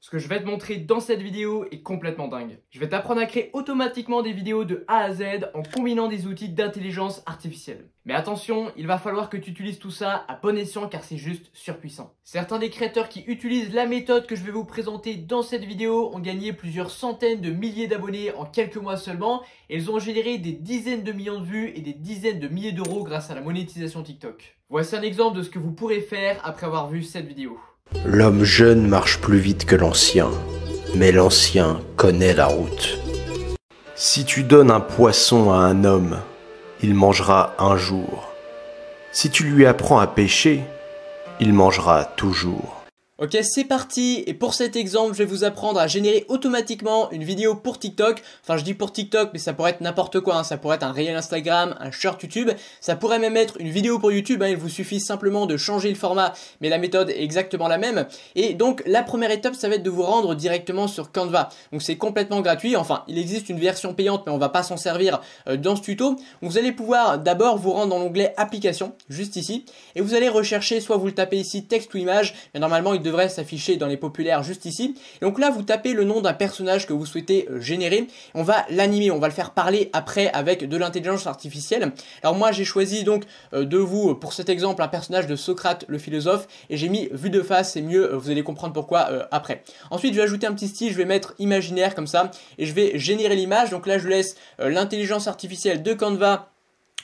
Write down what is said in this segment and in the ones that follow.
Ce que je vais te montrer dans cette vidéo est complètement dingue. Je vais t'apprendre à créer automatiquement des vidéos de A à Z en combinant des outils d'intelligence artificielle. Mais attention, il va falloir que tu utilises tout ça à bon escient car c'est juste surpuissant. Certains des créateurs qui utilisent la méthode que je vais vous présenter dans cette vidéo ont gagné plusieurs centaines de milliers d'abonnés en quelques mois seulement et ils ont généré des dizaines de millions de vues et des dizaines de milliers d'euros grâce à la monétisation TikTok. Voici un exemple de ce que vous pourrez faire après avoir vu cette vidéo. L'homme jeune marche plus vite que l'ancien, mais l'ancien connaît la route. Si tu donnes un poisson à un homme, il mangera un jour. Si tu lui apprends à pêcher, il mangera toujours. Ok, c'est parti, et pour cet exemple, je vais vous apprendre à générer automatiquement une vidéo pour TikTok. Enfin, je dis pour TikTok, mais ça pourrait être n'importe quoi, hein. Ça pourrait être un réel Instagram, un short YouTube, ça pourrait même être une vidéo pour YouTube, hein. Il vous suffit simplement de changer le format, mais la méthode est exactement la même. Et donc, la première étape, ça va être de vous rendre directement sur Canva. Donc, c'est complètement gratuit, enfin, il existe une version payante, mais on va pas s'en servir dans ce tuto. Donc, vous allez pouvoir d'abord vous rendre dans l'onglet Applications, juste ici, et vous allez rechercher, soit vous le tapez ici, texte ou image, mais normalement, il devrait s'afficher dans les populaires juste ici. Et donc là, vous tapez le nom d'un personnage que vous souhaitez générer. On va l'animer, on va le faire parler après avec de l'intelligence artificielle. Alors moi, j'ai choisi donc de vous, pour cet exemple, un personnage de Socrate le philosophe et j'ai mis vue de face, c'est mieux, vous allez comprendre pourquoi après. Ensuite, je vais ajouter un petit style, je vais mettre imaginaire comme ça et je vais générer l'image. Donc là, je laisse l'intelligence artificielle de Canva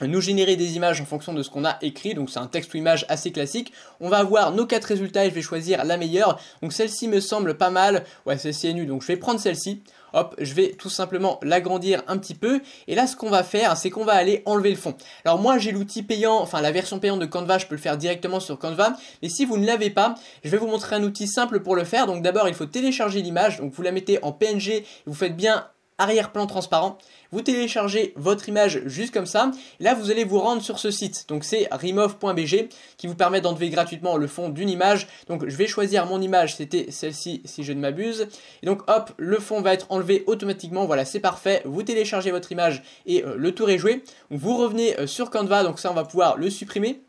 nous générer des images en fonction de ce qu'on a écrit, donc c'est un texte ou image assez classique. On va avoir nos 4 résultats et je vais choisir la meilleure. Donc celle-ci me semble pas mal, ouais celle-ci est nulle, donc je vais prendre celle-ci. Hop, je vais tout simplement l'agrandir un petit peu. Et là, ce qu'on va faire, c'est qu'on va aller enlever le fond. Alors moi, j'ai l'outil payant, enfin la version payante de Canva, je peux le faire directement sur Canva. Mais si vous ne l'avez pas, je vais vous montrer un outil simple pour le faire. Donc d'abord, il faut télécharger l'image. Donc vous la mettez en PNG, vous faites bien arrière-plan transparent. Vous téléchargez votre image juste comme ça. Et là, vous allez vous rendre sur ce site. Donc, c'est remove.bg qui vous permet d'enlever gratuitement le fond d'une image. Donc, je vais choisir mon image. C'était celle-ci, si je ne m'abuse. Et donc, hop, le fond va être enlevé automatiquement. Voilà, c'est parfait. Vous téléchargez votre image et le tour est joué. Donc, vous revenez sur Canva. Donc, ça, on va pouvoir le supprimer.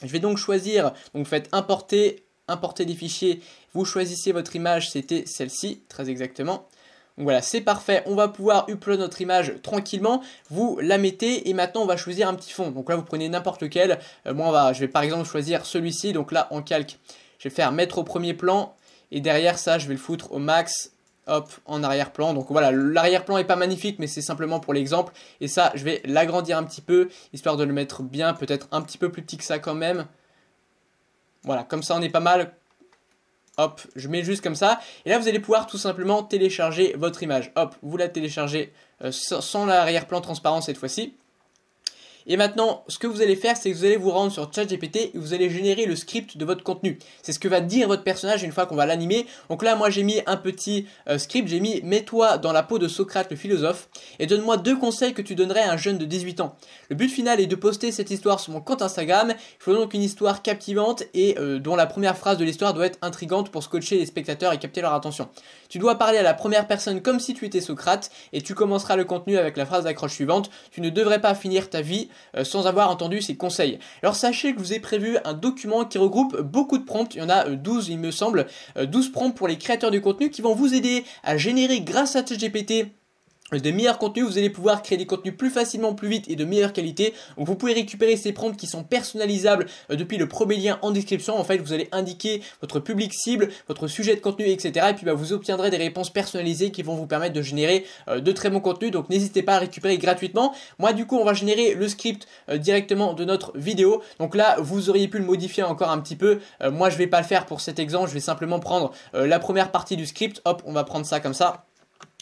Je vais donc choisir. Donc, vous faites importer des fichiers. Vous choisissez votre image. C'était celle-ci, très exactement. Donc voilà, c'est parfait, on va pouvoir upload notre image tranquillement, vous la mettez et maintenant on va choisir un petit fond. Donc là vous prenez n'importe lequel, moi je vais par exemple choisir celui-ci, donc là en calque, je vais faire mettre au premier plan et derrière ça je vais le foutre au max, hop, en arrière-plan. Donc voilà, l'arrière-plan est pas magnifique mais c'est simplement pour l'exemple et ça je vais l'agrandir un petit peu, histoire de le mettre bien, peut-être un petit peu plus petit que ça quand même. Voilà, comme ça on est pas mal. Hop, je mets juste comme ça. Et là, vous allez pouvoir tout simplement télécharger votre image. Hop, vous la téléchargez sans l'arrière-plan transparent cette fois-ci. Et maintenant, ce que vous allez faire, c'est que vous allez vous rendre sur ChatGPT et vous allez générer le script de votre contenu. C'est ce que va dire votre personnage une fois qu'on va l'animer. Donc là, moi, j'ai mis un petit script. J'ai mis « Mets-toi dans la peau de Socrate le philosophe et donne-moi 2 conseils que tu donnerais à un jeune de 18 ans. » Le but final est de poster cette histoire sur mon compte Instagram. Il faut donc une histoire captivante et dont la première phrase de l'histoire doit être intrigante pour scotcher les spectateurs et capter leur attention. Tu dois parler à la première personne comme si tu étais Socrate et tu commenceras le contenu avec la phrase d'accroche suivante. Tu ne devrais pas finir ta vie sans avoir entendu ces conseils. Alors sachez que je vous ai prévu un document qui regroupe beaucoup de prompts, il y en a 12 il me semble, 12 prompts pour les créateurs du contenu qui vont vous aider à générer grâce à ChatGPT de meilleurs contenus. Vous allez pouvoir créer des contenus plus facilement, plus vite et de meilleure qualité. Donc vous pouvez récupérer ces prompts qui sont personnalisables depuis le premier lien en description. En fait, vous allez indiquer votre public cible, votre sujet de contenu, etc. Et puis vous obtiendrez des réponses personnalisées qui vont vous permettre de générer de très bons contenus. Donc n'hésitez pas à récupérer gratuitement. Moi du coup, on va générer le script directement de notre vidéo. Donc là, vous auriez pu le modifier encore un petit peu. Moi, je vais pas le faire pour cet exemple. Je vais simplement prendre la première partie du script. Hop, on va prendre ça comme ça.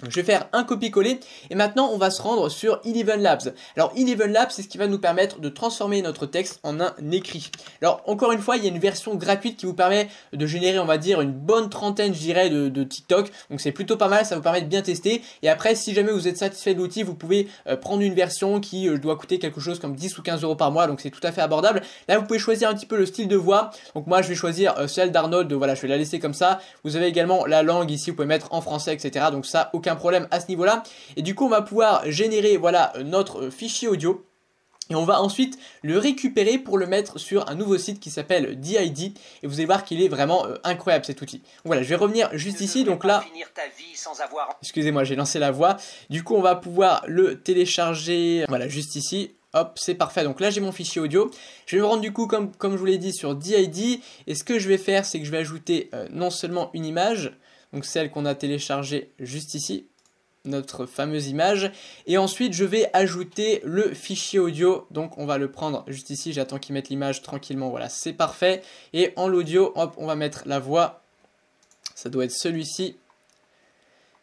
Je vais faire un copier-coller et maintenant on va se rendre sur Eleven Labs. Alors Eleven Labs, c'est ce qui va nous permettre de transformer notre texte en un écrit. Alors encore une fois, il y a une version gratuite qui vous permet de générer, on va dire, une bonne trentaine, je dirais, de TikTok. Donc c'est plutôt pas mal, ça vous permet de bien tester. Et après, si jamais vous êtes satisfait de l'outil, vous pouvez prendre une version qui doit coûter quelque chose comme 10 ou 15 euros par mois. Donc c'est tout à fait abordable. Là, vous pouvez choisir un petit peu le style de voix. Donc moi, je vais choisir celle d'Arnold. Voilà, je vais la laisser comme ça. Vous avez également la langue ici, vous pouvez mettre en français, etc. Donc ça, aucun problème à ce niveau-là. Et du coup, on va pouvoir générer, voilà, notre fichier audio. Et on va ensuite le récupérer pour le mettre sur un nouveau site qui s'appelle DID. Et vous allez voir qu'il est vraiment incroyable cet outil. Voilà, je vais revenir juste ici. Donc là, excusez-moi, j'ai lancé la voix. Du coup, on va pouvoir le télécharger. Voilà, juste ici. Hop, c'est parfait. Donc là, j'ai mon fichier audio. Je vais me rendre du coup, comme je vous l'ai dit, sur DID. Et ce que je vais faire, c'est que je vais ajouter non seulement une image, donc celle qu'on a téléchargée juste ici, notre fameuse image, et ensuite je vais ajouter le fichier audio. Donc on va le prendre juste ici, j'attends qu'il mette l'image tranquillement, voilà, c'est parfait. Et en l'audio, hop, on va mettre la voix, ça doit être celui-ci.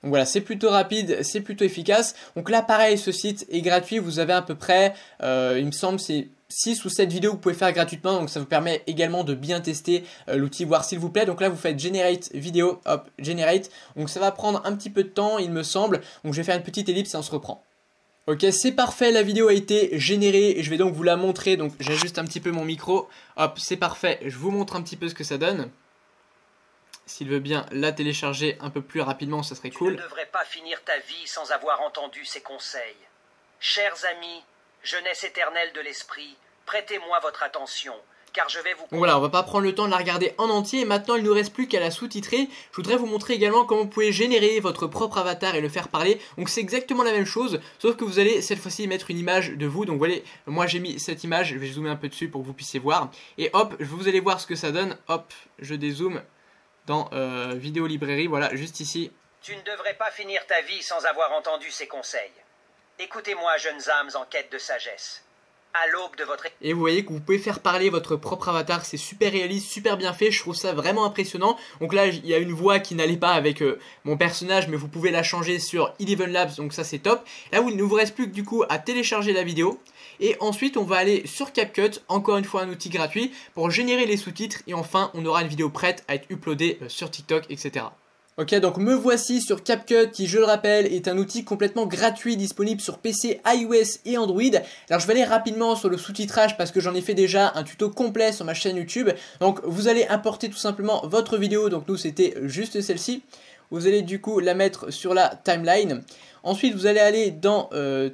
Donc voilà, c'est plutôt rapide, c'est plutôt efficace. Donc là pareil, ce site est gratuit, vous avez à peu près, il me semble, c'est 6 ou 7 vidéos que vous pouvez faire gratuitement, donc ça vous permet également de bien tester l'outil, voir s'il vous plaît. Donc là vous faites Generate Video, hop, Generate, donc ça va prendre un petit peu de temps il me semble, donc je vais faire une petite ellipse et on se reprend. Ok, c'est parfait, la vidéo a été générée et je vais donc vous la montrer, donc j'ajuste un petit peu mon micro, hop, c'est parfait, je vous montre un petit peu ce que ça donne. S'il veut bien la télécharger un peu plus rapidement, ça serait cool. Tu ne devrais pas finir ta vie sans avoir entendu ces conseils. Chers amis, jeunesse éternelle de l'esprit, prêtez-moi votre attention, car je vais vous... Donc voilà, on va pas prendre le temps de la regarder en entier. Et maintenant, il ne nous reste plus qu'à la sous-titrer. Je voudrais vous montrer également comment vous pouvez générer votre propre avatar et le faire parler. Donc c'est exactement la même chose, sauf que vous allez cette fois-ci mettre une image de vous. Donc voilà, moi j'ai mis cette image, je vais zoomer un peu dessus pour que vous puissiez voir. Et hop, vous allez voir ce que ça donne. Hop, je dézoome dans vidéo librairie, voilà, juste ici. Tu ne devrais pas finir ta vie sans avoir entendu ces conseils. Écoutez-moi, jeunes âmes en quête de sagesse. À l'aube de votre... Et vous voyez que vous pouvez faire parler votre propre avatar, c'est super réaliste, super bien fait, je trouve ça vraiment impressionnant. Donc là, il y a une voix qui n'allait pas avec mon personnage, mais vous pouvez la changer sur Eleven Labs, donc ça c'est top. Là, il ne vous reste plus que du coup à télécharger la vidéo. Et ensuite, on va aller sur CapCut, encore une fois un outil gratuit, pour générer les sous-titres. Et enfin, on aura une vidéo prête à être uploadée sur TikTok, etc. Ok, donc me voici sur CapCut qui, je le rappelle, est un outil complètement gratuit disponible sur PC, iOS et Android. Alors je vais aller rapidement sur le sous-titrage parce que j'en ai fait déjà un tuto complet sur ma chaîne YouTube. Donc vous allez importer tout simplement votre vidéo, donc nous c'était juste celle-ci. Vous allez du coup la mettre sur la timeline. Ensuite, vous allez aller dans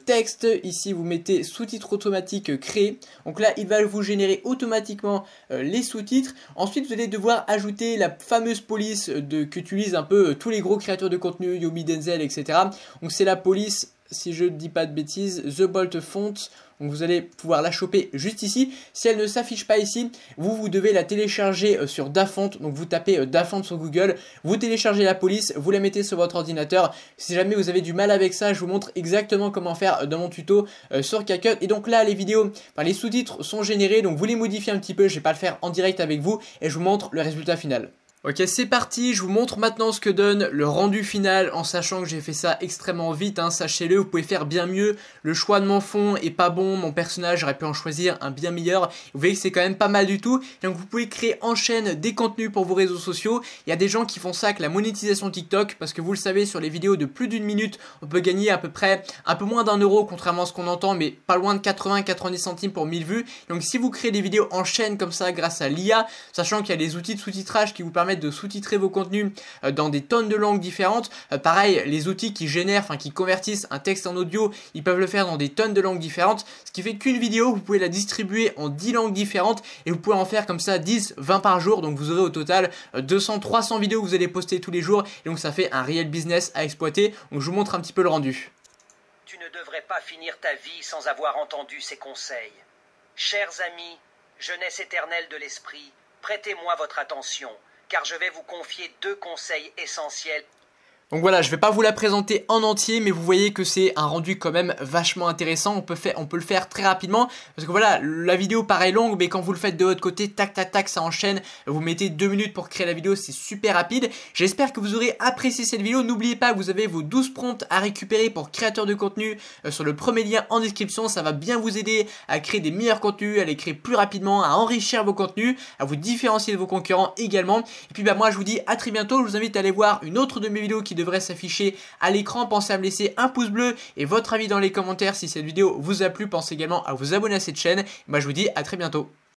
texte. Ici, vous mettez sous-titres automatiques créés. Donc là, il va vous générer automatiquement les sous-titres. Ensuite, vous allez devoir ajouter la fameuse police qu'utilisent un peu tous les gros créateurs de contenu, Yomi, Denzel, etc. Donc c'est la police, si je ne dis pas de bêtises, The Bolt Font. Donc vous allez pouvoir la choper juste ici. Si elle ne s'affiche pas ici, vous devez la télécharger sur Dafont. Donc vous tapez Dafont sur Google, vous téléchargez la police, vous la mettez sur votre ordinateur. Si jamais vous avez du mal avec ça, je vous montre exactement comment faire dans mon tuto sur CapCut. Et donc là, les vidéos, les sous-titres sont générés. Donc vous les modifiez un petit peu, je ne vais pas le faire en direct avec vous. Et je vous montre le résultat final. Ok, c'est parti, je vous montre maintenant ce que donne le rendu final en sachant que j'ai fait ça extrêmement vite, hein, sachez-le, vous pouvez faire bien mieux. Le choix de mon fond est pas bon, mon personnage, j'aurais pu en choisir un bien meilleur. Vous voyez que c'est quand même pas mal du tout. Donc vous pouvez créer en chaîne des contenus pour vos réseaux sociaux. Il y a des gens qui font ça avec la monétisation TikTok parce que vous le savez, sur les vidéos de plus d'une minute, on peut gagner à peu près un peu moins d'1 € contrairement à ce qu'on entend, mais pas loin de 80-90 centimes pour 1000 vues. Donc si vous créez des vidéos en chaîne comme ça grâce à l'IA, sachant qu'il y a des outils de sous-titrage qui vous permettent de sous-titrer vos contenus dans des tonnes de langues différentes. Pareil, les outils qui génèrent, qui convertissent un texte en audio, ils peuvent le faire dans des tonnes de langues différentes. Ce qui fait qu'une vidéo, vous pouvez la distribuer en 10 langues différentes et vous pouvez en faire comme ça 10, 20 par jour. Donc vous aurez au total 200, 300 vidéos que vous allez poster tous les jours. Et donc ça fait un réel business à exploiter. Donc je vous montre un petit peu le rendu. Tu ne devrais pas finir ta vie sans avoir entendu ces conseils. Chers amis, jeunesse éternelle de l'esprit, prêtez-moi votre attention, car je vais vous confier 2 conseils essentiels. Donc voilà, je vais pas vous la présenter en entier, mais vous voyez que c'est un rendu quand même vachement intéressant. On peut le faire très rapidement, parce que voilà, la vidéo paraît longue, mais quand vous le faites de votre côté, tac tac tac, ça enchaîne. Vous mettez 2 minutes pour créer la vidéo, c'est super rapide. J'espère que vous aurez apprécié cette vidéo. N'oubliez pas que vous avez vos 12 prompts à récupérer pour créateurs de contenu sur le premier lien en description. Ça va bien vous aider à créer des meilleurs contenus, à les créer plus rapidement, à enrichir vos contenus, à vous différencier de vos concurrents également. Et puis moi je vous dis à très bientôt. Je vous invite à aller voir une autre de mes vidéos qui devrait s'afficher à l'écran. Pensez à me laisser un pouce bleu et votre avis dans les commentaires si cette vidéo vous a plu. Pensez également à vous abonner à cette chaîne. Moi je vous dis à très bientôt.